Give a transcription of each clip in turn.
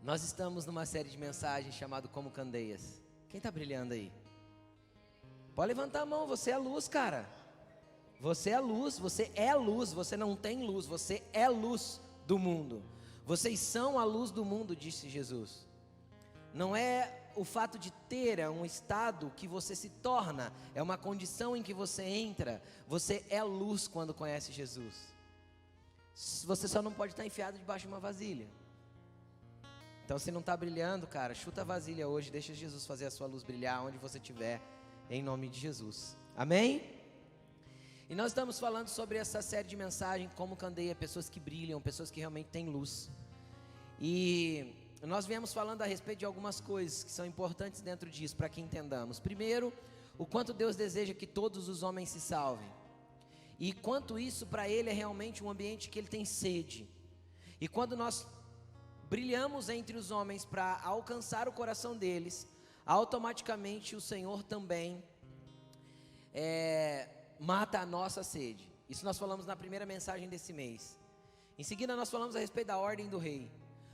Nós estamos numa série de mensagens chamada Como Candeias. Quem está brilhando aí? Pode levantar a mão, você é a luz, cara. Você é a luz, você não tem luz, você é luz do mundo. Vocês são a luz do mundo, disse Jesus. Não é o fato de ter, é um estado que você se torna, é uma condição em que você entra. Você é luz quando conhece Jesus. Você só não pode estar enfiado debaixo de uma vasilha. Então, se não está brilhando, cara, chuta a vasilha hoje, deixa Jesus fazer a sua luz brilhar onde você estiver, em nome de Jesus. Amém? E nós estamos falando sobre essa série de mensagens, como candeia, pessoas que brilham, pessoas que realmente têm luz. E nós viemos falando a respeito de algumas coisas que são importantes dentro disso, para que entendamos. Primeiro, o quanto Deus deseja que todos os homens se salvem. E quanto isso para Ele é realmente um ambiente que Ele tem sede. E quando nós brilhamos entre os homens para alcançar o coração deles, automaticamente o Senhor também mata a nossa sede. Isso nós falamos na primeira mensagem desse mês. Em seguida nós falamos a respeito da ordem do rei.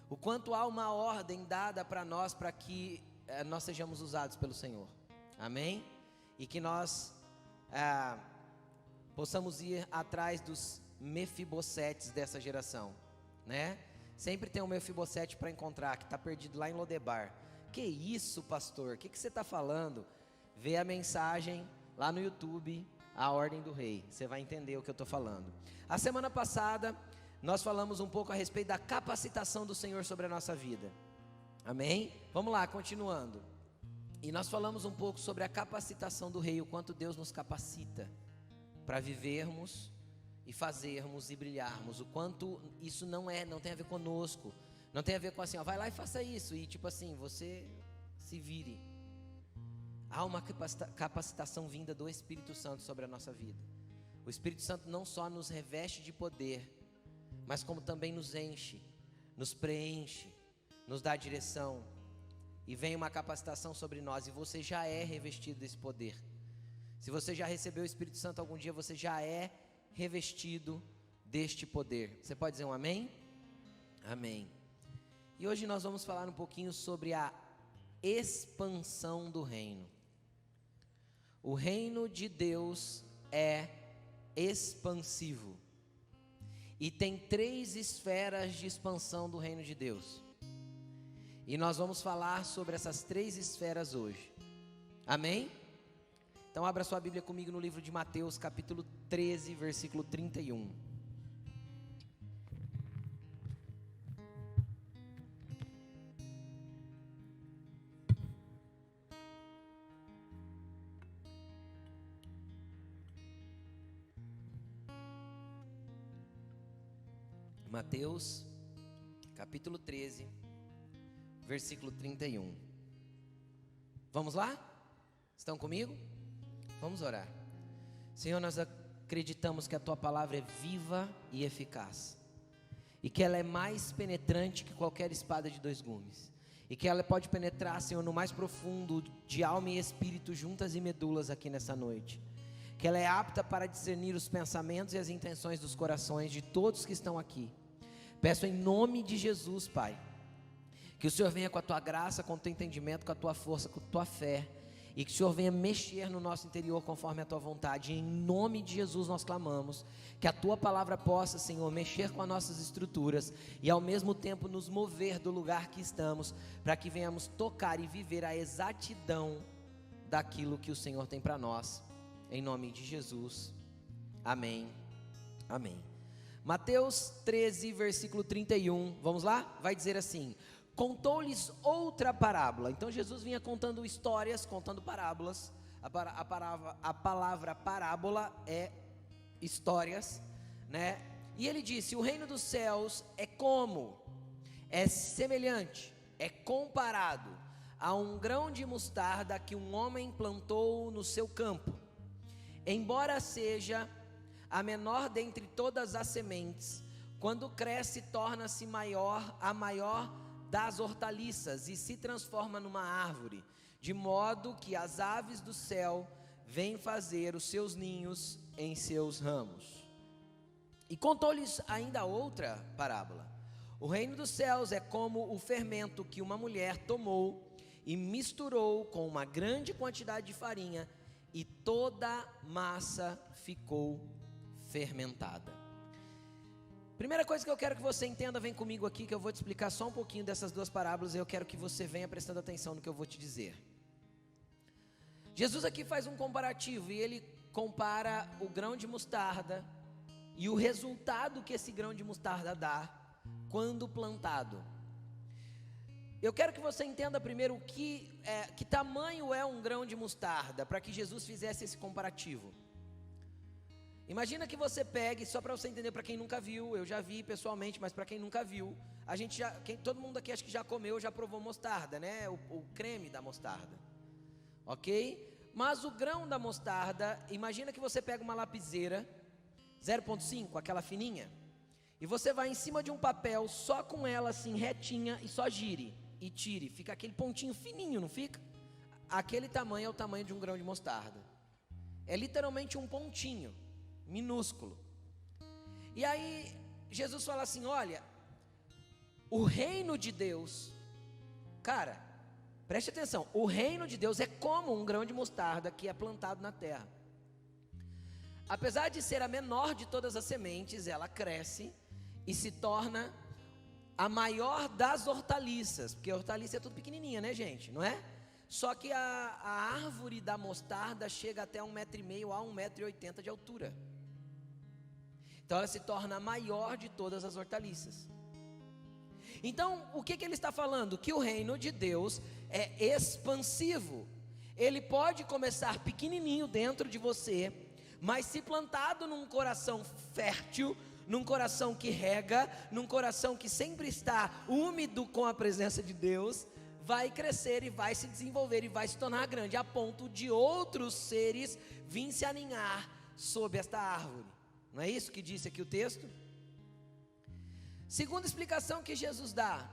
O quanto há uma ordem dada para nós, para que nós sejamos usados pelo Senhor. Amém? E que nós possamos ir atrás dos Mefibosetes dessa geração, né? Sempre tem um Mefibosete para encontrar, que está perdido lá em Lodebar. Que isso, pastor? O que você está falando? Vê a mensagem lá no YouTube, a ordem do rei. Você vai entender o que eu estou falando. A semana passada, nós falamos um pouco a respeito da capacitação do Senhor sobre a nossa vida. Amém? Vamos lá, continuando. E nós falamos um pouco sobre a capacitação do rei, o quanto Deus nos capacita para vivermos e fazermos e brilharmos, o quanto isso não tem a ver conosco, não tem a ver com assim, ó, vai lá e faça isso, e tipo assim, você se vire. Há uma capacitação vinda do Espírito Santo sobre a nossa vida. O Espírito Santo não só nos reveste de poder, mas como também nos enche, nos preenche, nos dá direção, e vem uma capacitação sobre nós, e você já é revestido desse poder. Se você já recebeu o Espírito Santo algum dia, você já é revestido deste poder. Você pode dizer um amém? Amém. E hoje nós vamos falar um pouquinho sobre a expansão do reino. O reino de Deus é expansivo. E tem 3 esferas de expansão do reino de Deus. E nós vamos falar sobre essas 3 esferas hoje. Amém? Então abra sua Bíblia comigo no livro de Mateus, capítulo 13, versículo 31. Mateus, capítulo 13, versículo 31. Vamos lá? Estão comigo? Vamos orar. Senhor, nós acreditamos que a Tua palavra é viva e eficaz, e que ela é mais penetrante que qualquer espada de 2 gumes, e que ela pode penetrar, Senhor, no mais profundo de alma e espírito, juntas e medulas aqui nessa noite, que ela é apta para discernir os pensamentos e as intenções dos corações de todos que estão aqui. Peço em nome de Jesus, Pai, que o Senhor venha com a Tua graça, com o Teu entendimento, com a Tua força, com a Tua fé, e que o Senhor venha mexer no nosso interior conforme a Tua vontade. Em nome de Jesus nós clamamos, que a Tua palavra possa, Senhor, mexer com as nossas estruturas e ao mesmo tempo nos mover do lugar que estamos, para que venhamos tocar e viver a exatidão daquilo que o Senhor tem para nós. Em nome de Jesus, amém, amém. Mateus 13, versículo 31, vamos lá? Vai dizer assim: contou-lhes outra parábola. Então Jesus vinha contando histórias, contando parábolas. A palavra parábola é histórias, né? E ele disse: o reino dos céus é semelhante, é comparado a um grão de mostarda que um homem plantou no seu campo. Embora seja a menor dentre todas as sementes, quando cresce torna-se a maior das hortaliças e se transforma numa árvore, de modo que as aves do céu vêm fazer os seus ninhos em seus ramos. E contou-lhes ainda outra parábola: O reino dos céus é como o fermento que uma mulher tomou e misturou com uma grande quantidade de farinha, e toda a massa ficou fermentada. Primeira coisa que eu quero que você entenda, vem comigo aqui, que eu vou te explicar só um pouquinho dessas duas parábolas, e eu quero que você venha prestando atenção no que eu vou te dizer. Jesus aqui faz um comparativo, e ele compara o grão de mostarda e o resultado que esse grão de mostarda dá quando plantado. Eu quero que você entenda primeiro que tamanho é um grão de mostarda, para que Jesus fizesse esse comparativo. Imagina que você pegue, só para você entender, para quem nunca viu, eu já vi pessoalmente, mas para quem nunca viu, todo mundo aqui acho que já comeu, já provou mostarda, né? O creme da mostarda, ok? Mas o grão da mostarda, imagina que você pega uma lapiseira 0.5, aquela fininha, e você vai em cima de um papel, só com ela assim retinha, e só gire e tire, fica aquele pontinho fininho, não fica? Aquele tamanho é o tamanho de um grão de mostarda, é literalmente um pontinho minúsculo. E aí Jesus fala assim: olha, o reino de Deus, cara, preste atenção, o reino de Deus é como um grão de mostarda que é plantado na terra. Apesar de ser a menor de todas as sementes, ela cresce e se torna a maior das hortaliças, porque a hortaliça é tudo pequenininha, né, gente, não é? Só que a árvore da mostarda chega até 1,5 m a 1,80 m de altura. Então ela se torna a maior de todas as hortaliças. Então o que ele está falando? Que o reino de Deus é expansivo. Ele pode começar pequenininho dentro de você, mas se plantado num coração fértil, num coração que rega, num coração que sempre está úmido com a presença de Deus, vai crescer e vai se desenvolver e vai se tornar grande, a ponto de outros seres virem se aninhar sob esta árvore. Não é isso que disse aqui o texto? Segunda explicação que Jesus dá,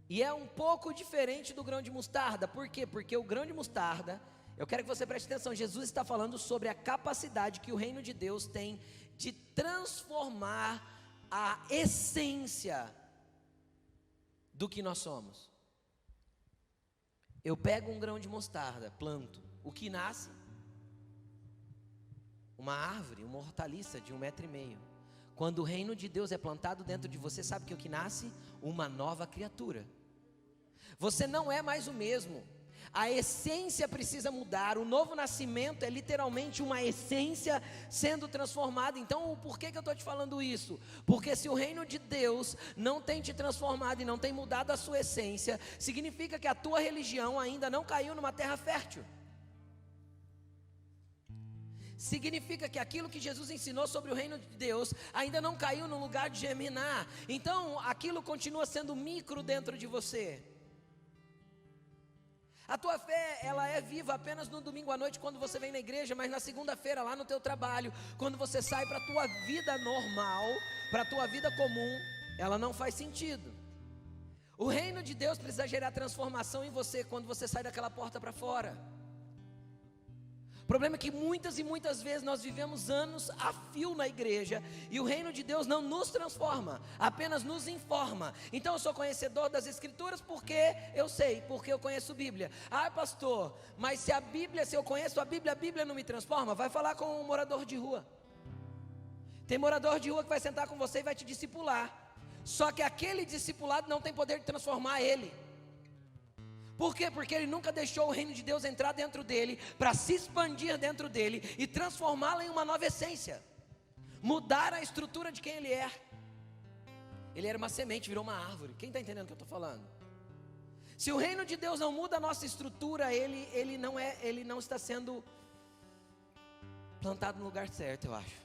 e é um pouco diferente do grão de mostarda. Por quê? Porque o grão de mostarda, eu quero que você preste atenção, Jesus está falando sobre a capacidade que o reino de Deus tem de transformar a essência do que nós somos. Eu pego um grão de mostarda, planto, o que nasce? Uma árvore, uma hortaliça de 1,5 m. Quando o reino de Deus é plantado dentro de você, sabe que o que nasce? Uma nova criatura. Você não é mais o mesmo. A essência precisa mudar. O novo nascimento é literalmente uma essência sendo transformada. Então, por que eu estou te falando isso? Porque se o reino de Deus não tem te transformado e não tem mudado a sua essência, significa que a tua religião ainda não caiu numa terra fértil. Significa que aquilo que Jesus ensinou sobre o reino de Deus ainda não caiu no lugar de germinar. Então aquilo continua sendo micro dentro de você. A tua fé, ela é viva apenas no domingo à noite, quando você vem na igreja, mas na segunda-feira lá no teu trabalho, quando você sai para a tua vida normal, para a tua vida comum, ela não faz sentido. O reino de Deus precisa gerar transformação em você quando você sai daquela porta para fora. O problema é que muitas e muitas vezes nós vivemos anos a fio na igreja e o reino de Deus não nos transforma, apenas nos informa. Então eu sou conhecedor das escrituras porque eu sei, porque eu conheço a Bíblia. Ah, pastor, mas se eu conheço a Bíblia não me transforma? Vai falar com um morador de rua. Tem morador de rua que vai sentar com você e vai te discipular. Só que aquele discipulado não tem poder de transformar ele. Por quê? Porque ele nunca deixou o reino de Deus entrar dentro dele, para se expandir dentro dele e transformá-lo em uma nova essência, mudar a estrutura de quem ele é. Ele era uma semente, virou uma árvore. Quem está entendendo o que eu estou falando? Se o reino de Deus não muda a nossa estrutura, ele não está sendo plantado no lugar certo, eu acho.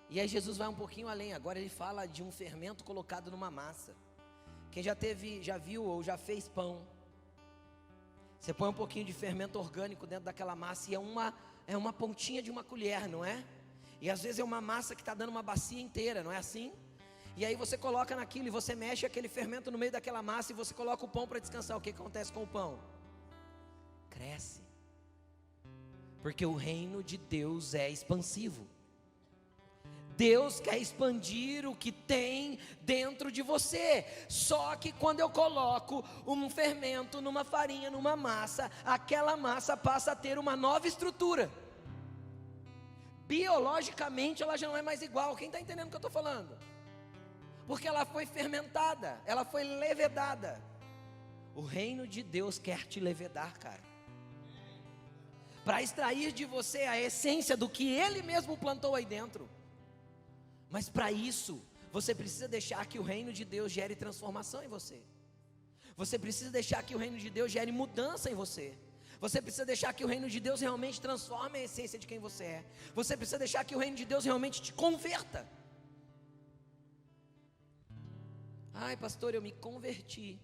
E aí Jesus vai um pouquinho além. Agora ele fala de um fermento colocado numa massa. Quem já viu ou já fez pão, você põe um pouquinho de fermento orgânico dentro daquela massa e é uma pontinha de uma colher, não é? E às vezes é uma massa que está dando uma bacia inteira, não é assim? E aí você coloca naquilo e você mexe aquele fermento no meio daquela massa e você coloca o pão para descansar. O que acontece com o pão? Cresce. Porque o reino de Deus é expansivo. Deus quer expandir o que tem dentro de você. Só que quando eu coloco um fermento numa farinha, numa massa, aquela massa passa a ter uma nova estrutura. Biologicamente ela já não é mais igual. Quem está entendendo o que eu estou falando? Porque ela foi fermentada, ela foi levedada. O reino de Deus quer te levedar, cara, para extrair de você a essência do que Ele mesmo plantou aí dentro. Mas para isso, você precisa deixar que o reino de Deus gere transformação em você. Você precisa deixar que o reino de Deus gere mudança em você. Você precisa deixar que o reino de Deus realmente transforme a essência de quem você é. Você precisa deixar que o reino de Deus realmente te converta. Ai, pastor, eu me converti.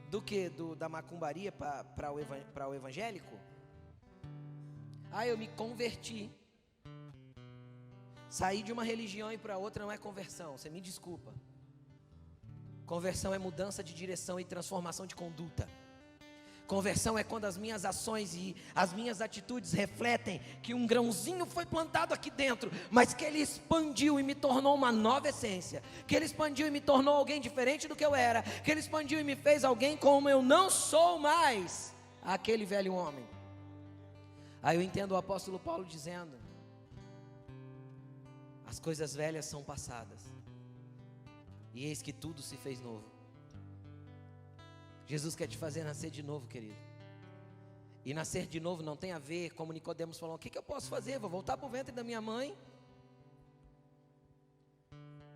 Do que? Da macumbaria para o evangélico? Ah, eu me converti. Sair de uma religião e para outra não é conversão, você me desculpa. Conversão é mudança de direção e transformação de conduta. Conversão é quando as minhas ações e as minhas atitudes refletem que um grãozinho foi plantado aqui dentro, mas que ele expandiu e me tornou uma nova essência, que ele expandiu e me tornou alguém diferente do que eu era, que ele expandiu e me fez alguém como eu não sou mais aquele velho homem. Aí eu entendo o apóstolo Paulo dizendo: as coisas velhas são passadas, e eis que tudo se fez novo. Jesus quer te fazer nascer de novo, querido. E nascer de novo não tem a ver, como Nicodemos falou: o que eu posso fazer? Vou voltar para o ventre da minha mãe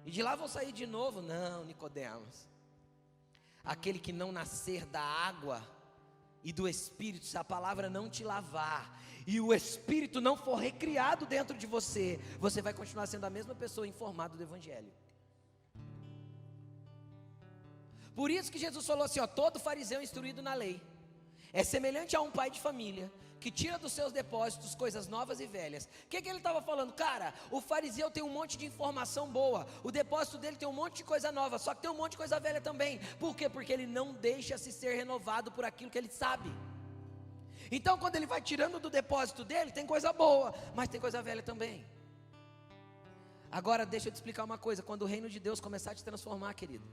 e de lá vou sair de novo? Não, Nicodemos. Aquele que não nascer da água e do Espírito, se a palavra não te lavar e o Espírito não for recriado dentro de você, você vai continuar sendo a mesma pessoa informada do Evangelho. Por isso que Jesus falou assim, ó: todo fariseu instruído na lei é semelhante a um pai de família que tira dos seus depósitos coisas novas e velhas. O que ele estava falando? Cara, o fariseu tem um monte de informação boa, o depósito dele tem um monte de coisa nova, só que tem um monte de coisa velha também. Por quê? Porque ele não deixa se ser renovado por aquilo que ele sabe. Então quando ele vai tirando do depósito dele, tem coisa boa, mas tem coisa velha também. Agora deixa eu te explicar uma coisa: quando o reino de Deus começar a te transformar, querido,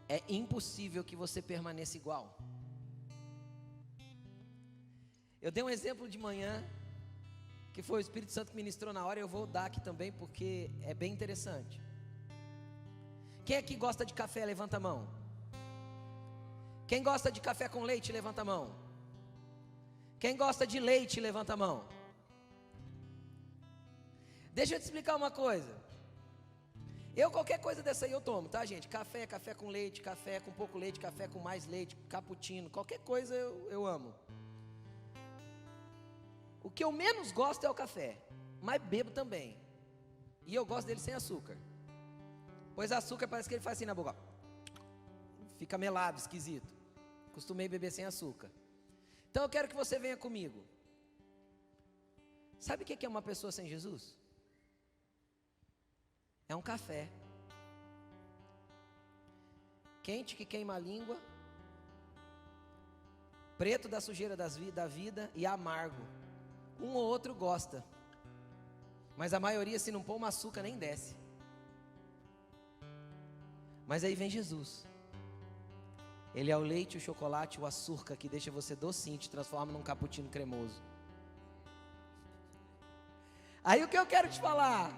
é impossível que você permaneça igual. Eu dei um exemplo de manhã, que foi o Espírito Santo que ministrou na hora, e eu vou dar aqui também, porque é bem interessante. Quem aqui gosta de café, levanta a mão. Quem gosta de café com leite, levanta a mão. Quem gosta de leite, levanta a mão. Deixa eu te explicar uma coisa. Qualquer coisa dessa aí eu tomo, tá, gente? Café, café com leite, café com pouco leite, café com mais leite, cappuccino, qualquer coisa eu amo. O que eu menos gosto é o café, mas bebo também. E eu gosto dele sem açúcar. Pois açúcar parece que ele faz assim na boca, fica melado, esquisito. Costumei beber sem açúcar. Então eu quero que você venha comigo. Sabe o que é uma pessoa sem Jesus? É um café quente que queima a língua, preto da sujeira da vida e amargo. Um ou outro gosta, mas a maioria, se não pôr um açúcar, nem desce. Mas aí vem Jesus. Ele é o leite, o chocolate, o açúcar que deixa você docinho, te transforma num cappuccino cremoso. Aí o que eu quero te falar: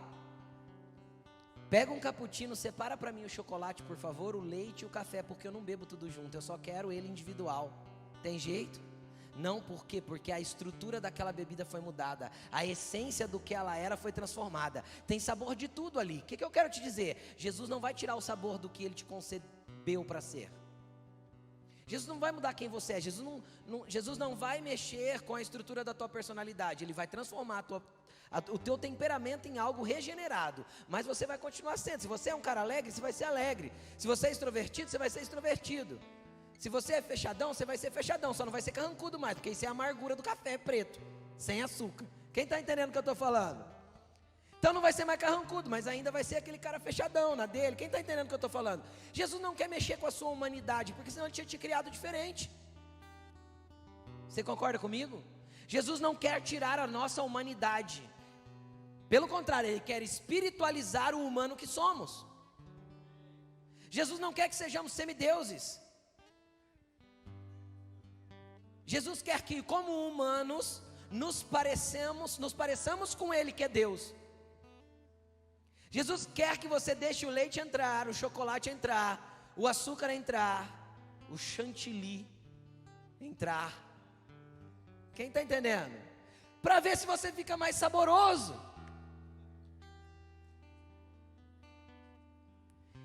pega um cappuccino, separa para mim o chocolate, por favor, o leite e o café, porque eu não bebo tudo junto, eu só quero ele individual. Tem jeito? Não, por quê? Porque a estrutura daquela bebida foi mudada, a essência do que ela era foi transformada. Tem sabor de tudo ali. O que eu quero te dizer? Jesus não vai tirar o sabor do que Ele te concebeu para ser. Jesus não vai mudar quem você é. Jesus não vai mexer com a estrutura da tua personalidade. Ele vai transformar o teu temperamento em algo regenerado, mas você vai continuar sendo. Se você é um cara alegre, você vai ser alegre. Se você é extrovertido, você vai ser extrovertido. Se você é fechadão, você vai ser fechadão, só não vai ser carrancudo mais, porque isso é a amargura do café preto, sem açúcar. Quem está entendendo o que eu estou falando? Então não vai ser mais carrancudo, mas ainda vai ser aquele cara fechadão na dele. Quem está entendendo o que eu estou falando? Jesus não quer mexer com a sua humanidade, porque senão Ele tinha te criado diferente. Você concorda comigo? Jesus não quer tirar a nossa humanidade. Pelo contrário, Ele quer espiritualizar o humano que somos. Jesus não quer que sejamos semideuses. Jesus quer que, como humanos, nos pareçamos com Ele, que é Deus. Jesus quer que você deixe o leite entrar, o chocolate entrar, o açúcar entrar, o chantilly entrar. Quem está entendendo? Para ver se você fica mais saboroso.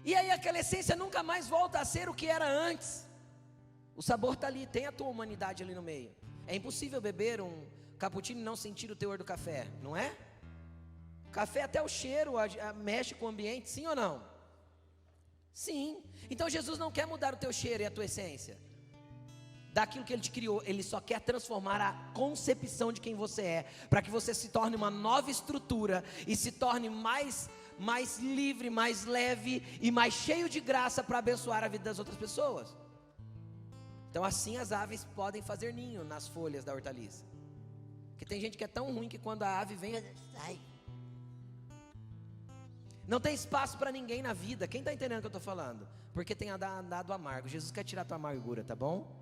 E aí aquela essência nunca mais volta a ser o que era antes. O sabor está ali, tem a tua humanidade ali no meio. É impossível beber um cappuccino e não sentir o teor do café, não é? Café, até o cheiro mexe com o ambiente, sim ou não? Sim. Então Jesus não quer mudar o teu cheiro e a tua essência daquilo que Ele te criou. Ele só quer transformar a concepção de quem você é, para que você se torne uma nova estrutura e se torne mais livre, mais leve e mais cheio de graça para abençoar a vida das outras pessoas. Então assim as aves podem fazer ninho nas folhas da hortaliça. Porque tem gente que é tão ruim que quando a ave vem, sai. Não tem espaço para ninguém na vida. Quem está entendendo o que eu estou falando? Porque tem andado amargo. Jesus quer tirar a tua amargura, tá bom?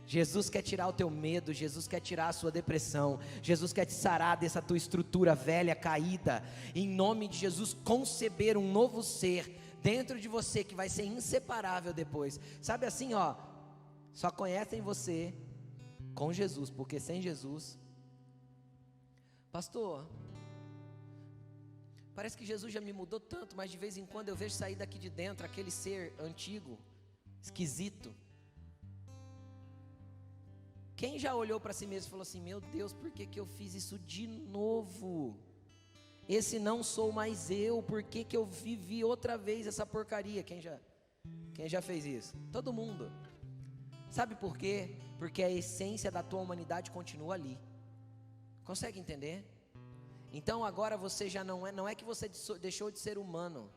Jesus quer tirar o teu medo. Jesus quer tirar a sua depressão. Jesus quer te sarar dessa tua estrutura velha, caída. Em nome de Jesus, conceber um novo ser dentro de você que vai ser inseparável depois. Sabe assim, ó, só conhecem você com Jesus, porque sem Jesus, pastor, parece que Jesus já me mudou tanto, mas de vez em quando eu vejo sair daqui de dentro aquele ser antigo, esquisito. Quem já olhou para si mesmo e falou assim: meu Deus, por que eu fiz isso de novo? Esse não sou mais eu, por que eu vivi outra vez essa porcaria? Quem já fez isso? Todo mundo. Sabe por quê? Porque a essência da tua humanidade continua ali. Consegue entender? Então agora você já não é que você deixou de ser humano,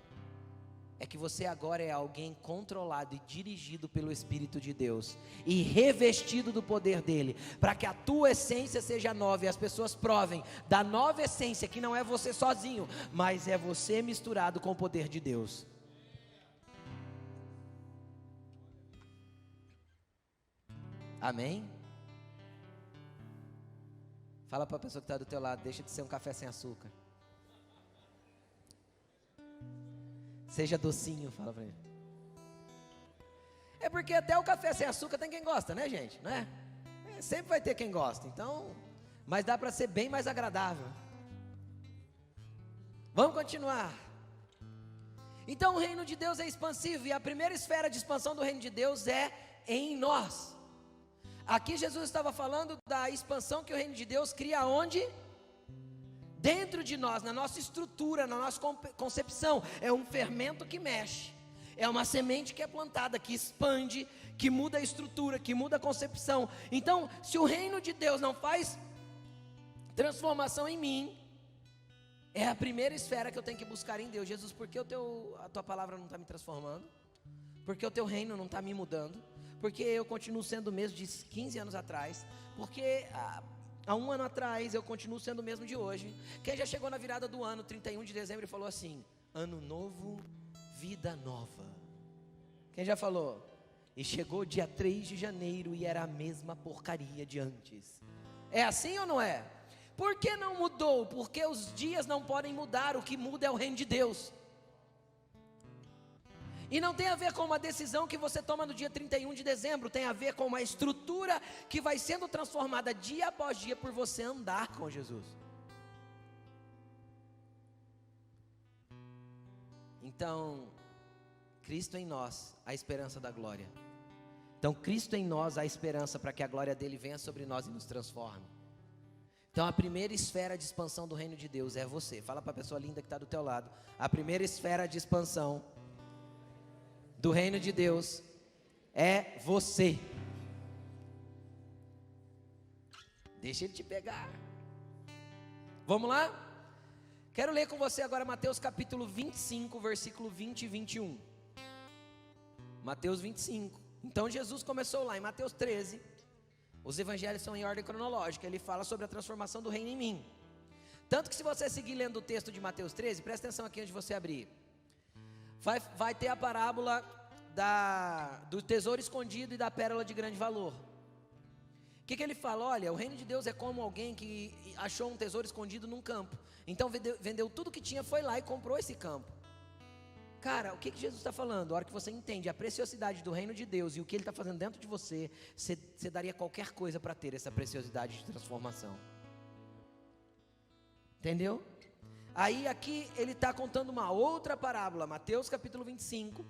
é que você agora é alguém controlado e dirigido pelo Espírito de Deus e revestido do poder dele, para que a tua essência seja nova e as pessoas provem da nova essência, que não é você sozinho, mas é você misturado com o poder de Deus. Amém? Fala para a pessoa que está do teu lado: deixa de ser um café sem açúcar. Seja docinho, fala para ele. É porque até o café sem açúcar tem quem gosta, né, gente? Não é? Sempre vai ter quem gosta, então, mas dá para ser bem mais agradável. Vamos continuar. Então o reino de Deus é expansivo, e a primeira esfera de expansão do reino de Deus é em nós. Aqui Jesus estava falando da expansão que o reino de Deus cria onde? Dentro de nós, na nossa estrutura, na nossa concepção. É um fermento que mexe, é uma semente que é plantada, que expande, que muda a estrutura, que muda a concepção. Então, se o reino de Deus não faz transformação em mim, é a primeira esfera que eu tenho que buscar em Deus. Jesus, por que a tua palavra não está me transformando? Por que o teu reino não está me mudando? Porque eu continuo sendo o mesmo de 15 anos atrás? Porque há um ano atrás eu continuo sendo o mesmo de hoje? Quem já chegou na virada do ano, 31 de dezembro, e falou assim: ano novo, vida nova? Quem já falou? E chegou dia 3 de janeiro e era a mesma porcaria de antes. É assim ou não é? Por que não mudou? Porque os dias não podem mudar, o que muda é o reino de Deus. E não tem a ver com uma decisão que você toma no dia 31 de dezembro, tem a ver com uma estrutura que vai sendo transformada dia após dia por você andar com Jesus. Então, Cristo em nós, a esperança da glória. Então, Cristo em nós, a esperança para que a glória dele venha sobre nós e nos transforme. Então, a primeira esfera de expansão do reino de Deus é você. Fala para a pessoa linda que está do teu lado: a primeira esfera de expansão do reino de Deus é você. Deixa ele te pegar. Vamos lá? Quero ler com você agora Mateus capítulo 25, versículo 20 e 21. Mateus 25. Então Jesus começou lá em Mateus 13. Os evangelhos são em ordem cronológica. Ele fala sobre a transformação do reino em mim. Tanto que se você seguir lendo o texto de Mateus 13, presta atenção aqui antes de você abrir. Vai ter a parábola do tesouro escondido e da pérola de grande valor. O que ele fala? Olha, o reino de Deus é como alguém que achou um tesouro escondido num campo. Então vendeu tudo que tinha, foi lá e comprou esse campo. Cara, o que Jesus está falando? A hora que você entende a preciosidade do reino de Deus e o que Ele está fazendo dentro de você, você daria qualquer coisa para ter essa preciosidade de transformação. Entendeu? Aí aqui ele está contando uma outra parábola, Mateus capítulo 25,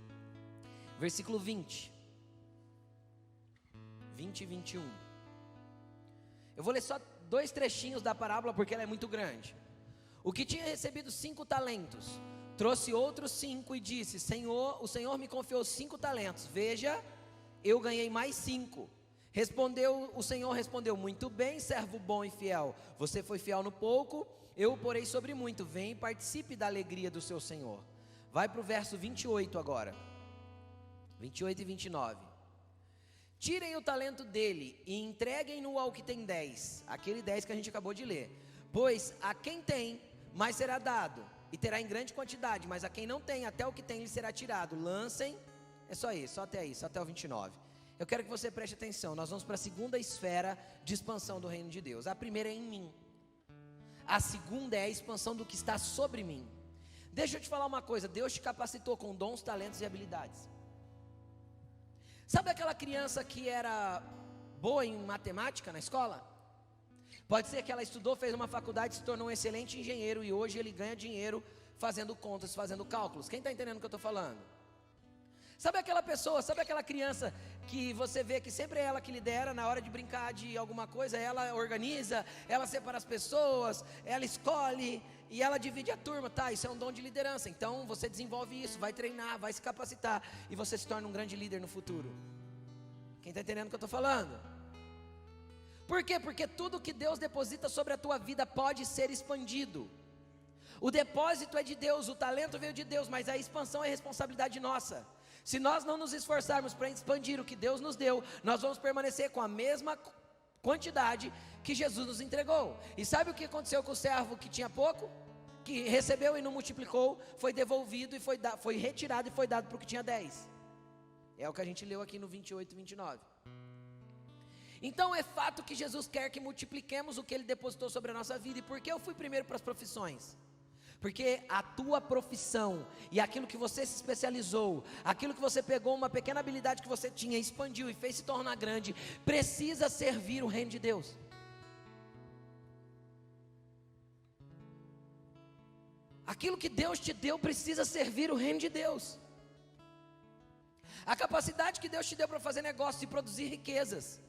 versículo 20 e 21. Eu vou ler só 2 trechinhos da parábola porque ela é muito grande. O que tinha recebido 5 talentos, trouxe outros 5 e disse: o Senhor me confiou 5 talentos, veja, eu ganhei mais 5. O Senhor respondeu: muito bem, servo bom e fiel, você foi fiel no pouco, eu o porei sobre muito, vem e participe da alegria do seu Senhor. Vai para o verso 28 agora, 28 e 29. Tirem o talento dele e entreguem-no ao que tem 10, aquele 10 que a gente acabou de ler. Pois a quem tem, mais será dado, e terá em grande quantidade, mas a quem não tem, até o que tem lhe será tirado. Lancem, é só isso, só até isso, só até o 29. Eu quero que você preste atenção, nós vamos para a segunda esfera de expansão do reino de Deus. A primeira é em mim, a segunda é a expansão do que está sobre mim. Deixa eu te falar uma coisa, Deus te capacitou com dons, talentos e habilidades. Sabe aquela criança que era boa em matemática na escola? Pode ser que ela estudou, fez uma faculdade, se tornou um excelente engenheiro e hoje ele ganha dinheiro fazendo contas, fazendo cálculos. Quem está entendendo o que eu estou falando? Sabe aquela pessoa, sabe aquela criança que você vê que sempre é ela que lidera na hora de brincar de alguma coisa, ela organiza, ela separa as pessoas, ela escolhe e ela divide a turma, tá? Isso é um dom de liderança. Então você desenvolve isso, vai treinar, vai se capacitar e você se torna um grande líder no futuro. Quem está entendendo o que eu estou falando? Por quê? Porque tudo que Deus deposita sobre a tua vida pode ser expandido. O depósito é de Deus, o talento veio de Deus, mas a expansão é responsabilidade nossa. Se nós não nos esforçarmos para expandir o que Deus nos deu, nós vamos permanecer com a mesma quantidade que Jesus nos entregou. E sabe o que aconteceu com o servo que tinha pouco? Que recebeu e não multiplicou, foi devolvido e foi retirado e foi dado para o que tinha 10. É o que a gente leu aqui no 28 e 29. Então é fato que Jesus quer que multipliquemos o que Ele depositou sobre a nossa vida. E por que eu fui primeiro para as profissões? Porque a tua profissão e aquilo que você se especializou, aquilo que você pegou, uma pequena habilidade que você tinha, expandiu e fez se tornar grande, precisa servir o reino de Deus. Aquilo que Deus te deu precisa servir o reino de Deus. A capacidade que Deus te deu para fazer negócios e produzir riquezas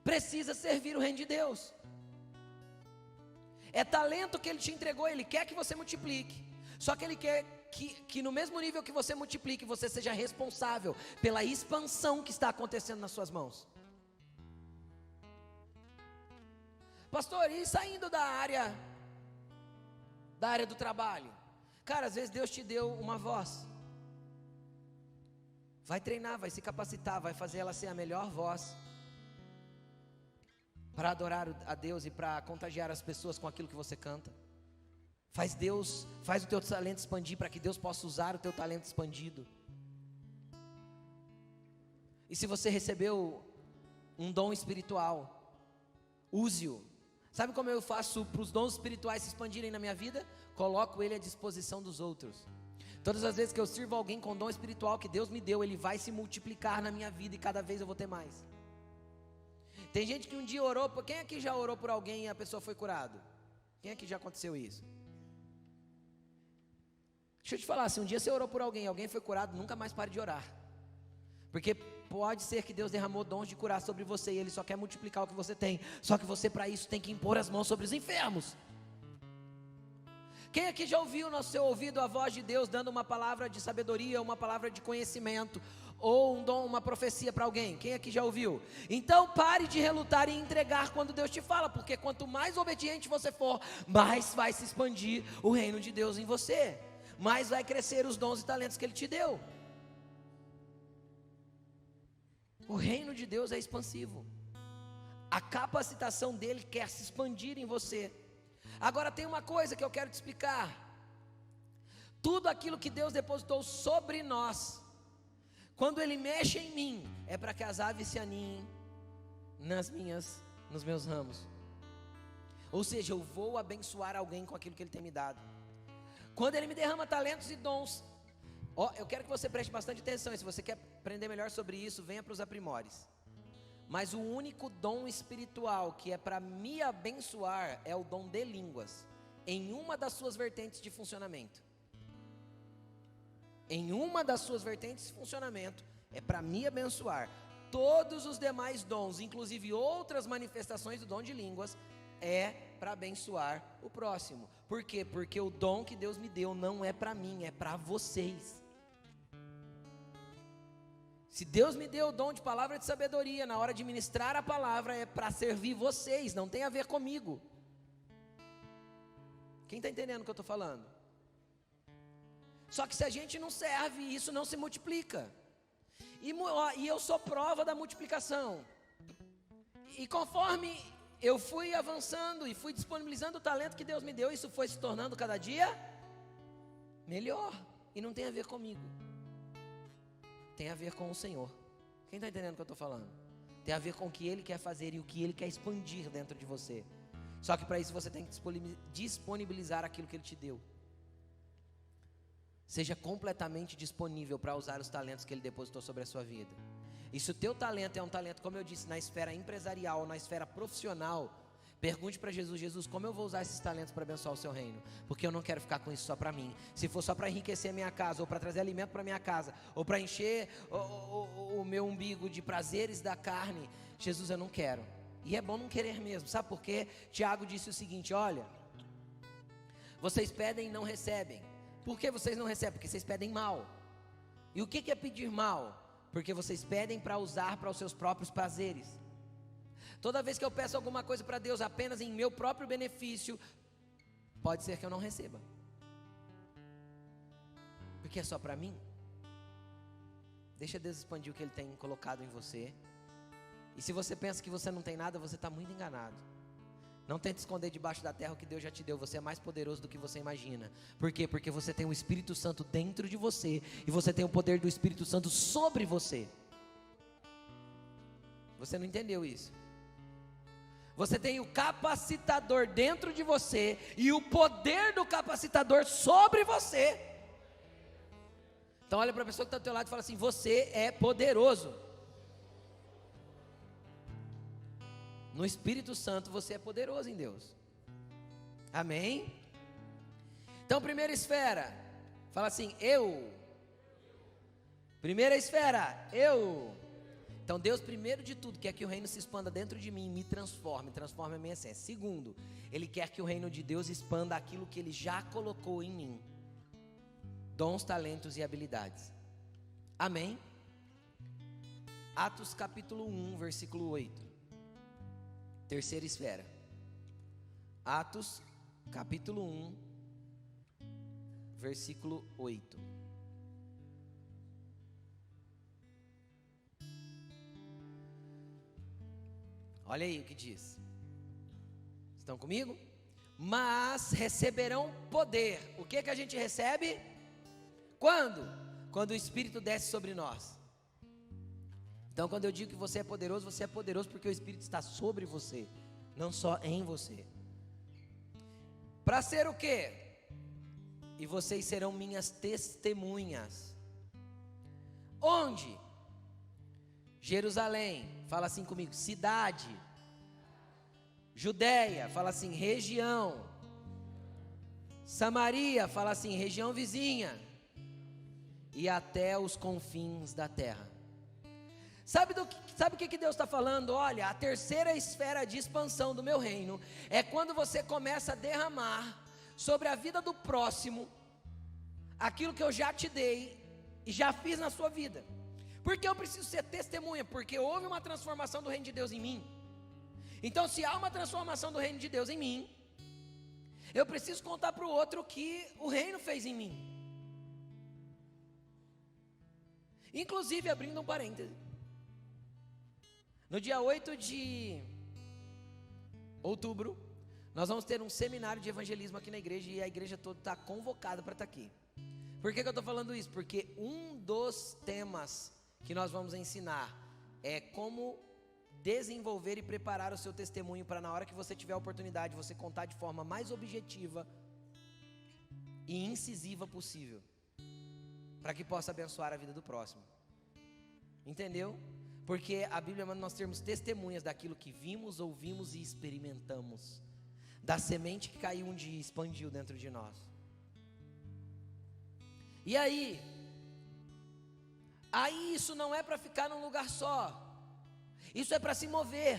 precisa servir o reino de Deus. É talento que Ele te entregou, Ele quer que você multiplique. Só que Ele quer que no mesmo nível que você multiplique, você seja responsável pela expansão que está acontecendo nas suas mãos. Pastor, e saindo da área do trabalho? Cara, às vezes Deus te deu uma voz. Vai treinar, vai se capacitar, vai fazer ela ser a melhor voz para adorar a Deus e para contagiar as pessoas com aquilo que você canta. Faz o teu talento expandir para que Deus possa usar o teu talento expandido. E se você recebeu um dom espiritual, use-o. Sabe como eu faço para os dons espirituais se expandirem na minha vida? Coloco ele à disposição dos outros. Todas as vezes que eu sirvo alguém com dom espiritual que Deus me deu, ele vai se multiplicar na minha vida e cada vez eu vou ter mais. Tem gente que um dia orou, quem aqui já orou por alguém e a pessoa foi curado? Quem aqui já aconteceu isso? Deixa eu te falar, se um dia você orou por alguém e alguém foi curado, nunca mais pare de orar. Porque pode ser que Deus derramou dons de curar sobre você e Ele só quer multiplicar o que você tem. Só que você para isso tem que impor as mãos sobre os enfermos. Quem aqui já ouviu no seu ouvido a voz de Deus dando uma palavra de sabedoria, uma palavra de conhecimento, ou um dom, uma profecia para alguém? Quem aqui já ouviu? Então pare de relutar e entregar quando Deus te fala, porque quanto mais obediente você for, mais vai se expandir o reino de Deus em você, mais vai crescer os dons e talentos que Ele te deu. O reino de Deus é expansivo. A capacitação dele quer se expandir em você. Agora tem uma coisa que eu quero te explicar. Tudo aquilo que Deus depositou sobre nós, quando Ele mexe em mim, é para que as aves se aninhem nos meus ramos. Ou seja, eu vou abençoar alguém com aquilo que Ele tem me dado. Quando Ele me derrama talentos e dons, eu quero que você preste bastante atenção. E se você quer aprender melhor sobre isso, venha para os aprimores. Mas o único dom espiritual que é para me abençoar é o dom de línguas, em uma das suas vertentes de funcionamento. Em uma das suas vertentes de funcionamento é para me abençoar. Todos os demais dons, inclusive outras manifestações do dom de línguas, é para abençoar o próximo. Por quê? Porque o dom que Deus me deu não é para mim, é para vocês. Se Deus me deu o dom de palavra de sabedoria, na hora de ministrar a palavra, é para servir vocês, não tem a ver comigo. Quem está entendendo o que eu estou falando? Só que se a gente não serve, isso não se multiplica. E eu sou prova da multiplicação. E conforme eu fui avançando e fui disponibilizando o talento que Deus me deu, isso foi se tornando cada dia melhor. E não tem a ver comigo, tem a ver com o Senhor. Quem está entendendo o que eu estou falando? Tem a ver com o que Ele quer fazer e o que Ele quer expandir dentro de você. Só que para isso você tem que disponibilizar aquilo que Ele te deu. Seja completamente disponível para usar os talentos que Ele depositou sobre a sua vida. E se o teu talento é um talento, como eu disse, na esfera empresarial, na esfera profissional, pergunte para Jesus: Jesus, como eu vou usar esses talentos para abençoar o seu reino? Porque eu não quero ficar com isso só para mim. Se for só para enriquecer a minha casa, ou para trazer alimento para minha casa, ou para encher o meu umbigo de prazeres da carne, Jesus, eu não quero. E é bom não querer mesmo, sabe por quê? Tiago disse o seguinte: olha, vocês pedem e não recebem. Por que vocês não recebem? Porque vocês pedem mal. E o que é pedir mal? Porque vocês pedem para usar para os seus próprios prazeres. Toda vez que eu peço alguma coisa para Deus apenas em meu próprio benefício, pode ser que eu não receba, porque é só para mim. Deixa Deus expandir o que Ele tem colocado em você. E se você pensa que você não tem nada, você está muito enganado. Não tente esconder debaixo da terra o que Deus já te deu. Você é mais poderoso do que você imagina. Por quê? Porque você tem o Espírito Santo dentro de você, e você tem o poder do Espírito Santo sobre você. Você não entendeu isso? Você tem o capacitador dentro de você e o poder do capacitador sobre você. Então olha para a pessoa que está do teu lado e fala assim: você é poderoso. No Espírito Santo você é poderoso em Deus. Amém? Então, primeira esfera, fala assim: eu. Primeira esfera, eu. Então Deus, primeiro de tudo, quer que o reino se expanda dentro de mim e me transforme a minha essência. Segundo, Ele quer que o reino de Deus expanda aquilo que Ele já colocou em mim: dons, talentos e habilidades. Amém? Atos capítulo 1, versículo 8. Terceira esfera. Atos capítulo 1, versículo 8. Olha aí o que diz. Estão comigo? Mas receberão poder. O que a gente recebe? Quando? Quando o Espírito desce sobre nós. Então, quando eu digo que você é poderoso porque o Espírito está sobre você, não só em você. Para ser o quê? E vocês serão minhas testemunhas. Onde? Jerusalém, fala assim comigo, cidade. Judéia, fala assim, região. Samaria, fala assim, região vizinha. E até os confins da terra. Sabe o que Deus está falando? Olha, a terceira esfera de expansão do meu reino é quando você começa a derramar sobre a vida do próximo aquilo que eu já te dei e já fiz na sua vida. Porque eu preciso ser testemunha, porque houve uma transformação do reino de Deus em mim. Então, se há uma transformação do reino de Deus em mim, eu preciso contar para o outro o que o reino fez em mim. Inclusive, abrindo um parêntese, no dia 8 de outubro, Nós vamos ter um seminário de evangelismo aqui na igreja e a igreja toda está convocada para estar aqui. Por que eu estou falando isso? Porque um dos temas que nós vamos ensinar é como desenvolver e preparar o seu testemunho para na hora que você tiver a oportunidade, você contar de forma mais objetiva e incisiva possível, para que possa abençoar a vida do próximo. Entendeu? Porque a Bíblia manda nós termos testemunhas daquilo que vimos, ouvimos e experimentamos, da semente que caiu um dia e expandiu dentro de nós. E aí isso não é para ficar num lugar só, isso é para se mover.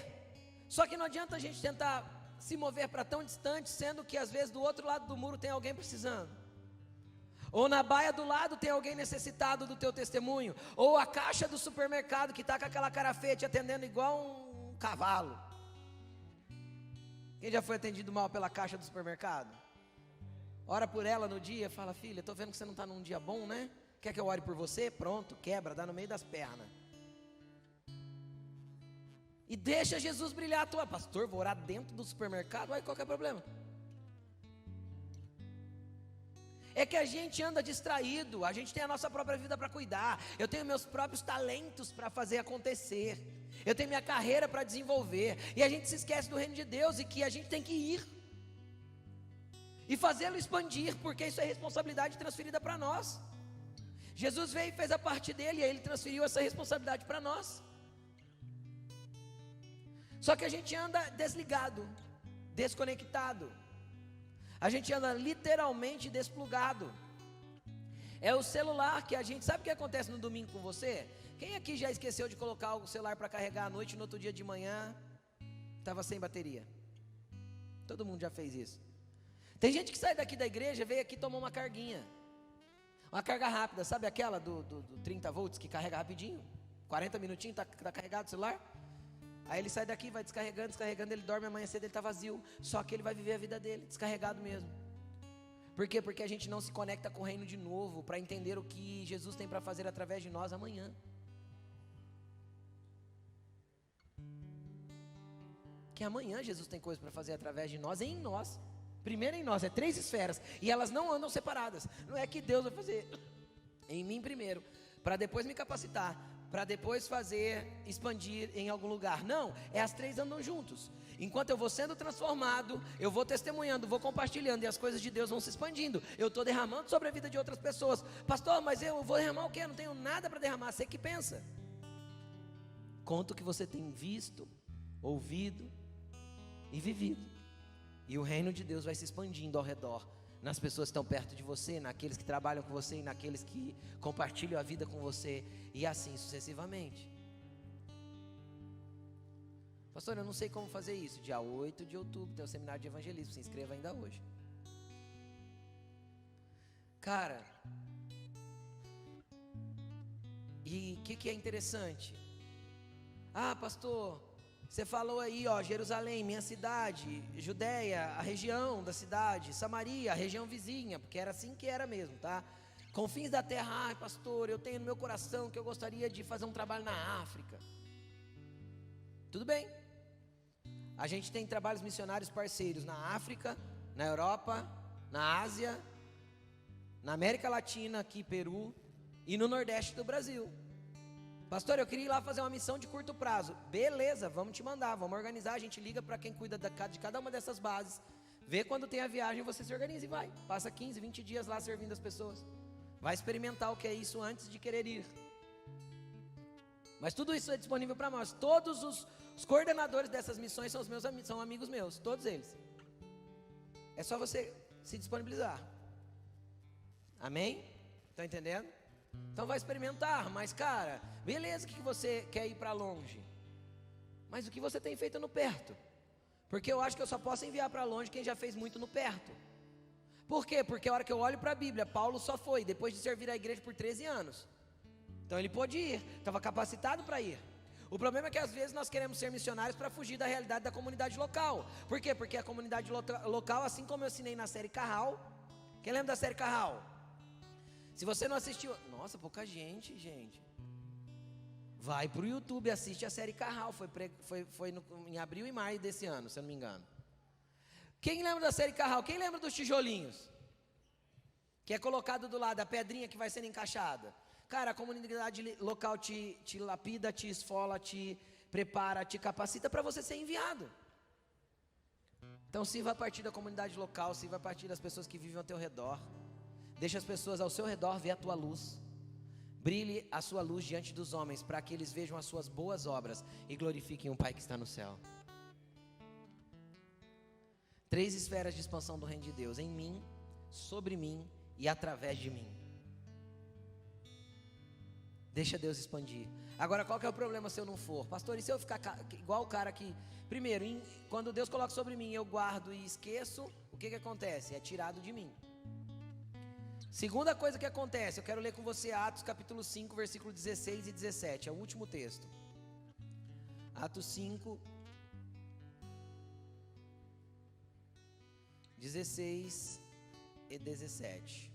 Só que não adianta a gente tentar se mover para tão distante, sendo que às vezes do outro lado do muro tem alguém precisando, ou na baia do lado tem alguém necessitado do teu testemunho, ou a caixa do supermercado que está com aquela cara feia te atendendo igual um cavalo. Quem já foi atendido mal pela caixa do supermercado? Ora por ela no dia, fala: filha, estou vendo que você não está num dia bom, né? Quer que eu ore por você? Pronto, quebra, dá no meio das pernas. E deixa Jesus brilhar a tua. Pastor, vou orar dentro do supermercado? Aí qual que é o problema? É que a gente anda distraído, a gente tem a nossa própria vida para cuidar, eu tenho meus próprios talentos para fazer acontecer, eu tenho minha carreira para desenvolver, e a gente se esquece do reino de Deus e que a gente tem que ir e fazê-lo expandir, porque isso é responsabilidade transferida para nós. Jesus veio e fez a parte dele, e aí ele transferiu essa responsabilidade para nós. Só que a gente anda desligado, desconectado, a gente anda literalmente desplugado. É o celular que a gente... Sabe o que acontece no domingo com você? Quem aqui já esqueceu de colocar o celular para carregar à noite e no outro dia de manhã estava sem bateria? Todo mundo já fez isso. Tem gente que sai daqui da igreja, veio aqui e tomou uma carguinha, uma carga rápida, sabe aquela do 30 volts que carrega rapidinho? 40 minutinhos está carregado o celular. Aí ele sai daqui, vai descarregando, ele dorme, amanhã cedo ele está vazio. Só que ele vai viver a vida dele, descarregado mesmo. Por quê? Porque a gente não se conecta com o reino de novo, para entender o que Jesus tem para fazer através de nós amanhã. Que amanhã Jesus tem coisa para fazer através de nós, em nós. Primeiro em nós, é 3 esferas, e elas não andam separadas. Não é que Deus vai fazer em mim primeiro, para depois me capacitar, para depois fazer, expandir em algum lugar. Não, as 3 andam juntos. Enquanto eu vou sendo transformado, eu vou testemunhando, vou compartilhando, e as coisas de Deus vão se expandindo. Eu estou derramando sobre a vida de outras pessoas. Pastor, mas eu vou derramar o quê? Eu não tenho nada para derramar. Você que pensa. Conta o que você tem visto, ouvido e vivido. E o reino de Deus vai se expandindo ao redor, nas pessoas que estão perto de você, naqueles que trabalham com você e naqueles que compartilham a vida com você, e assim sucessivamente. Pastor, eu não sei como fazer isso. Dia 8 de outubro tem o seminário de evangelismo, se inscreva ainda hoje. Cara, e o que é interessante? Ah, pastor, você falou aí, Jerusalém, minha cidade, Judeia, a região da cidade, Samaria, a região vizinha, porque era assim que era mesmo, tá? Confins da terra. Pastor, eu tenho no meu coração que eu gostaria de fazer um trabalho na África. Tudo bem. A gente tem trabalhos missionários parceiros na África, na Europa, na Ásia, na América Latina, aqui Peru, e no Nordeste do Brasil. Pastor, eu queria ir lá fazer uma missão de curto prazo. Beleza, vamos te mandar, vamos organizar. A gente liga para quem cuida de cada uma dessas bases, vê quando tem a viagem, você se organiza e vai. Passa 15, 20 dias lá servindo as pessoas. Vai experimentar o que é isso antes de querer ir. Mas tudo isso é disponível para nós. Todos os coordenadores dessas missões são os meus amigos, são amigos meus, todos eles. É só você se disponibilizar. Amém? Estão entendendo? Então vai experimentar, mas cara, beleza que você quer ir para longe, mas o que você tem feito no perto? Porque eu acho que eu só posso enviar para longe quem já fez muito no perto. Por quê? Porque a hora que eu olho para a Bíblia, Paulo só foi depois de servir a igreja por 13 anos. Então ele pôde ir, estava capacitado para ir. O problema é que às vezes nós queremos ser missionários para fugir da realidade da comunidade local. Por quê? Porque a comunidade local, assim como eu ensinei na série Carral. Quem lembra da série Carral? Se você não assistiu, nossa, pouca gente. Vai para o YouTube e assiste a série Carral. Foi em abril e maio desse ano, se eu não me engano. Quem lembra da série Carral? Quem lembra dos tijolinhos? Que é colocado do lado, a pedrinha que vai sendo encaixada. Cara, a comunidade local te lapida, te esfola, te prepara, te capacita para você ser enviado. Então sirva a partir da comunidade local, sirva a partir das pessoas que vivem ao teu redor. Deixa as pessoas ao seu redor ver a tua luz. Brilhe a sua luz diante dos homens, para que eles vejam as suas boas obras e glorifiquem o Pai que está no céu. 3 esferas de expansão do reino de Deus: em mim, sobre mim e através de mim. Deixa Deus expandir. Agora, qual que é o problema se eu não for? Pastor, e se eu ficar igual o cara que... Primeiro, quando Deus coloca sobre mim, eu guardo e esqueço, o que acontece? É tirado de mim. Segunda coisa que acontece, eu quero ler com você Atos capítulo 5, versículo 16 e 17, é o último texto. Atos 5, 16 e 17.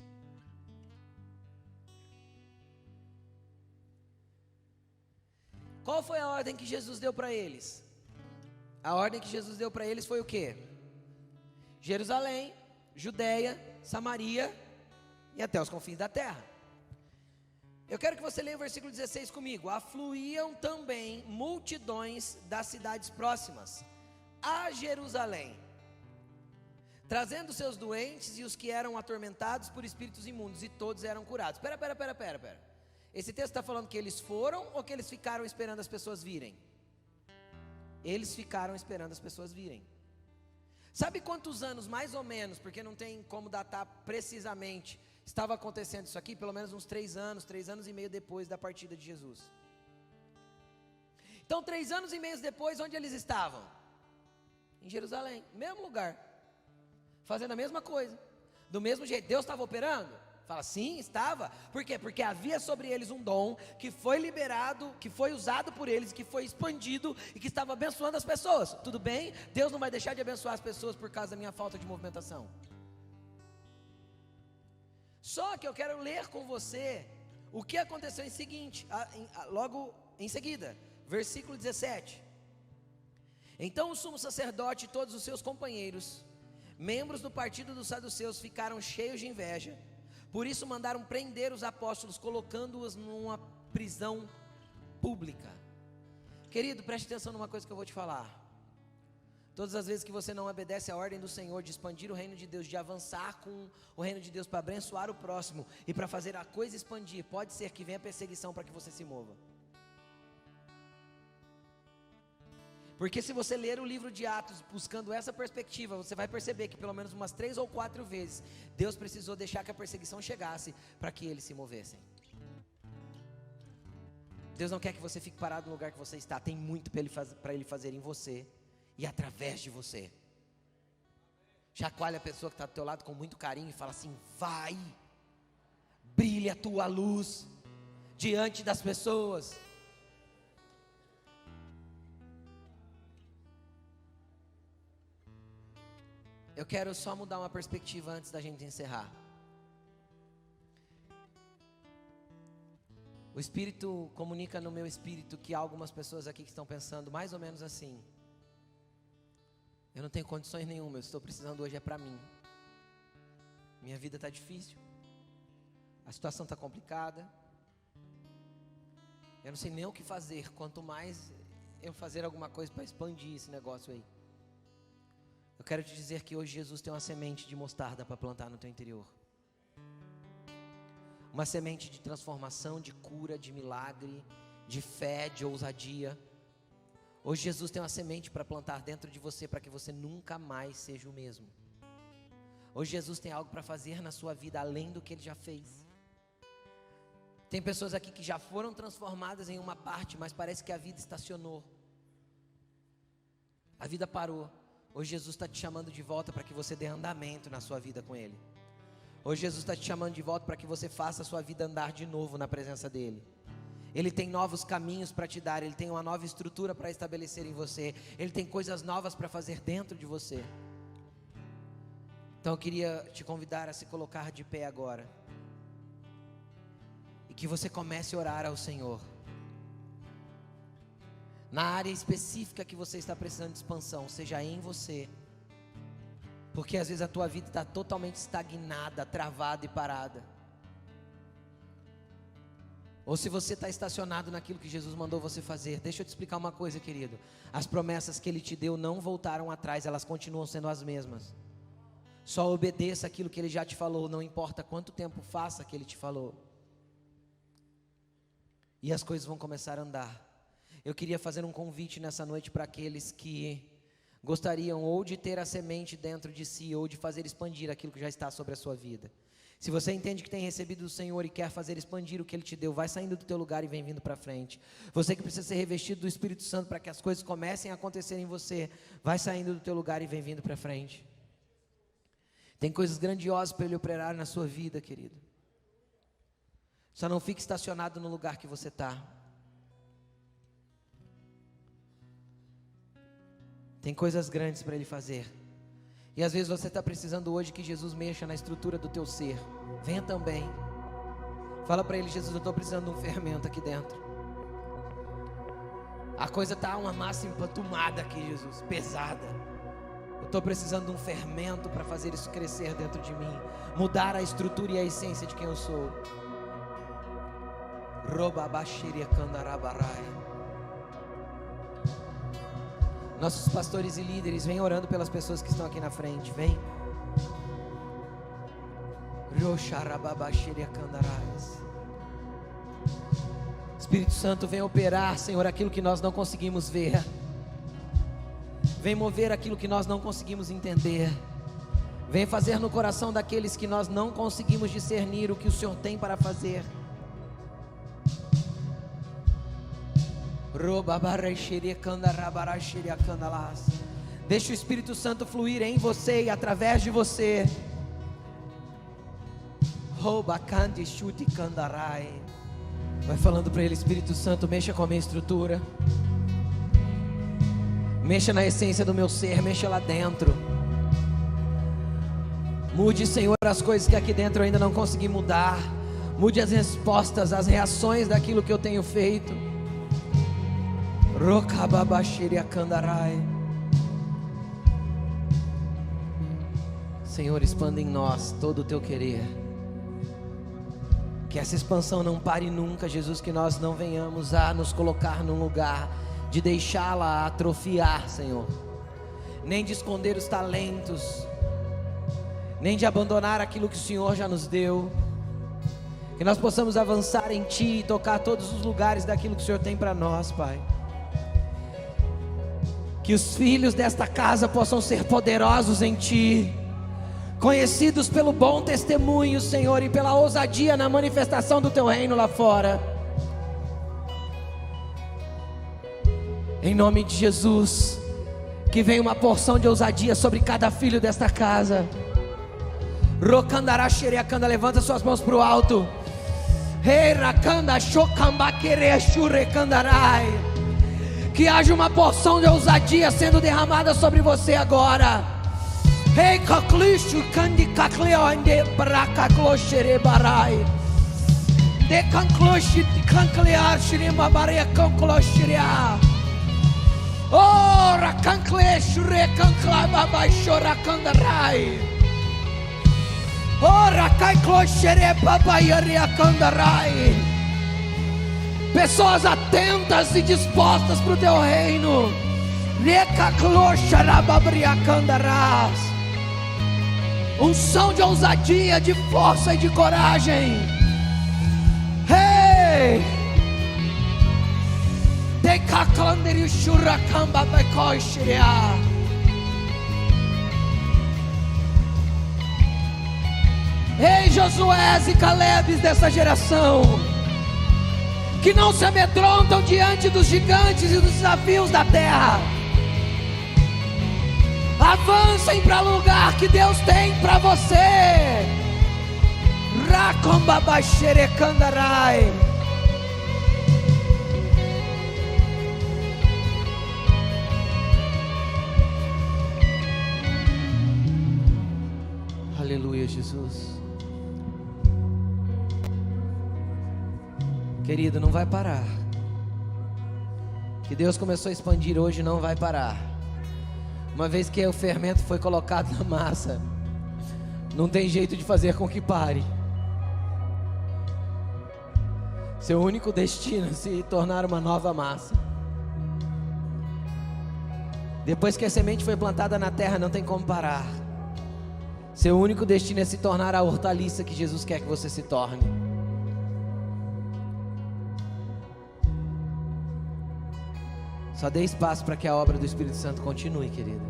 Qual foi a ordem que Jesus deu para eles? A ordem que Jesus deu para eles foi o quê? Jerusalém, Judeia, Samaria e até os confins da terra. Eu quero que você leia o versículo 16 comigo. Afluíam também multidões das cidades próximas a Jerusalém, trazendo seus doentes e os que eram atormentados por espíritos imundos, e todos eram curados. Pera. Esse texto está falando que eles foram ou que eles ficaram esperando as pessoas virem? Eles ficaram esperando as pessoas virem. Sabe quantos anos, mais ou menos, porque não tem como datar precisamente, estava acontecendo isso aqui? Pelo menos uns 3 anos e meio depois da partida de Jesus. Então 3 anos e meio depois, onde eles estavam? Em Jerusalém, mesmo lugar, fazendo a mesma coisa, do mesmo jeito. Deus estava operando? Fala, sim, estava. Por quê? Porque havia sobre eles um dom que foi liberado, que foi usado por eles, que foi expandido e que estava abençoando as pessoas. Tudo bem? Deus não vai deixar de abençoar as pessoas por causa da minha falta de movimentação. Só que eu quero ler com você o que aconteceu logo em seguida, versículo 17. Então o sumo sacerdote e todos os seus companheiros, membros do partido dos saduceus, ficaram cheios de inveja. Por isso mandaram prender os apóstolos, colocando-os numa prisão pública. Querido, preste atenção numa coisa que eu vou te falar. Todas as vezes que você não obedece à ordem do Senhor de expandir o reino de Deus, de avançar com o reino de Deus para abençoar o próximo e para fazer a coisa expandir, pode ser que venha perseguição para que você se mova. Porque se você ler o livro de Atos buscando essa perspectiva, você vai perceber que pelo menos umas 3 ou 4 vezes Deus precisou deixar que a perseguição chegasse para que eles se movessem. Deus não quer que você fique parado no lugar que você está. Tem muito para Ele fazer em você e através de você. Chacoalha a pessoa que está do teu lado com muito carinho e fala assim: vai, brilhe a tua luz diante das pessoas. Eu quero só mudar uma perspectiva antes da gente encerrar. O Espírito comunica no meu espírito que há algumas pessoas aqui que estão pensando mais ou menos assim: eu não tenho condições nenhuma, eu estou precisando hoje é para mim. Minha vida está difícil, a situação está complicada, eu não sei nem o que fazer, quanto mais eu fazer alguma coisa para expandir esse negócio aí. Eu quero te dizer que hoje Jesus tem uma semente de mostarda para plantar no teu interior. Uma semente de transformação, de cura, de milagre, de fé, de ousadia. Hoje Jesus tem uma semente para plantar dentro de você, para que você nunca mais seja o mesmo. Hoje Jesus tem algo para fazer na sua vida, além do que Ele já fez. Tem pessoas aqui que já foram transformadas em uma parte, mas parece que a vida estacionou. A vida parou. Hoje Jesus está te chamando de volta para que você dê andamento na sua vida com Ele. Hoje Jesus está te chamando de volta para que você faça a sua vida andar de novo na presença dEle. Ele tem novos caminhos para te dar, Ele tem uma nova estrutura para estabelecer em você, Ele tem coisas novas para fazer dentro de você. Então eu queria te convidar a se colocar de pé agora, e que você comece a orar ao Senhor, na área específica que você está precisando de expansão, seja em você, Porque às vezes a tua vida está totalmente estagnada, travada e parada. Ou se você está estacionado naquilo que Jesus mandou você fazer. Deixa eu te explicar uma coisa, querido. As promessas que Ele te deu não voltaram atrás, elas continuam sendo as mesmas. Só obedeça aquilo que Ele já te falou, não importa quanto tempo faça que Ele te falou. E as coisas vão começar a andar. Eu queria fazer um convite nessa noite para aqueles que gostariam ou de ter a semente dentro de si, ou de fazer expandir aquilo que já está sobre a sua vida. Se você entende que tem recebido do Senhor e quer fazer expandir o que Ele te deu, vai saindo do teu lugar e vem vindo para frente. Você que precisa ser revestido do Espírito Santo para que as coisas comecem a acontecer em você, vai saindo do teu lugar e vem vindo para frente. Tem coisas grandiosas para Ele operar na sua vida, querido. Só não fique estacionado no lugar que você está. Tem coisas grandes para Ele fazer. E às vezes você está precisando hoje que Jesus mexa na estrutura do teu ser. Venha também. Fala para Ele: Jesus, eu estou precisando de um fermento aqui dentro. A coisa está uma massa empantumada aqui, Jesus, pesada. Eu estou precisando de um fermento para fazer isso crescer dentro de mim. Mudar a estrutura e a essência de quem eu sou. Nossos pastores e líderes, vem orando pelas pessoas que estão aqui na frente. Vem. Espírito Santo, vem operar, Senhor, aquilo que nós não conseguimos ver. Vem mover aquilo que nós não conseguimos entender. Vem fazer no coração daqueles que nós não conseguimos discernir o que o Senhor tem para fazer. Deixa o Espírito Santo fluir em você e através de você. Vai falando para Ele: Espírito Santo, mexa com a minha estrutura. Mexa na essência do meu ser, mexa lá dentro. Mude, Senhor, as coisas que aqui dentro eu ainda não consegui mudar. Mude as respostas, as reações daquilo que eu tenho feito. Senhor, expanda em nós todo o teu querer. Que essa expansão não pare nunca, Jesus. Que nós não venhamos a nos colocar num lugar de deixá-la atrofiar, Senhor. Nem de esconder os talentos, nem de abandonar aquilo que o Senhor já nos deu. Que nós possamos avançar em Ti e tocar todos os lugares daquilo que o Senhor tem para nós, Pai. Que os filhos desta casa possam ser poderosos em Ti, conhecidos pelo bom testemunho, Senhor, e pela ousadia na manifestação do Teu reino lá fora. Em nome de Jesus, que venha uma porção de ousadia sobre cada filho desta casa. Rokandará xereacanda, levanta suas mãos para o alto. Rei rakanda xocambaquere xurecandarai. Que haja uma porção de ousadia sendo derramada sobre você agora. Rei kaklishu kandi kakleonde brakakloxere barai. De kankloshi kanklear shirima baria kankloxiria. Ora kanklesh rekankla baixora kandarai. Ora kaikloxere babayaria kandarai. Pessoas atentas e dispostas para o teu reino. Rekakloxarababriakandaras. Unção de ousadia, de força e de coragem. Hey! Ei, Josués e Calebes dessa geração, que não se amedrontam diante dos gigantes e dos desafios da terra. Avancem para o lugar que Deus tem para você. Rakombabaxerecandarai. Aleluia, Jesus. Querido, não vai parar. Que Deus começou a expandir hoje, não vai parar. Uma vez que o fermento foi colocado na massa, não tem jeito de fazer com que pare. Seu único destino é se tornar uma nova massa. Depois que a semente foi plantada na terra, não tem como parar. Seu único destino é se tornar a hortaliça que Jesus quer que você se torne. Só dê espaço para que a obra do Espírito Santo continue, querido.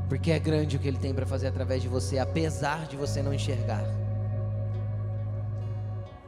Porque é grande o que Ele tem para fazer através de você, apesar de você não enxergar.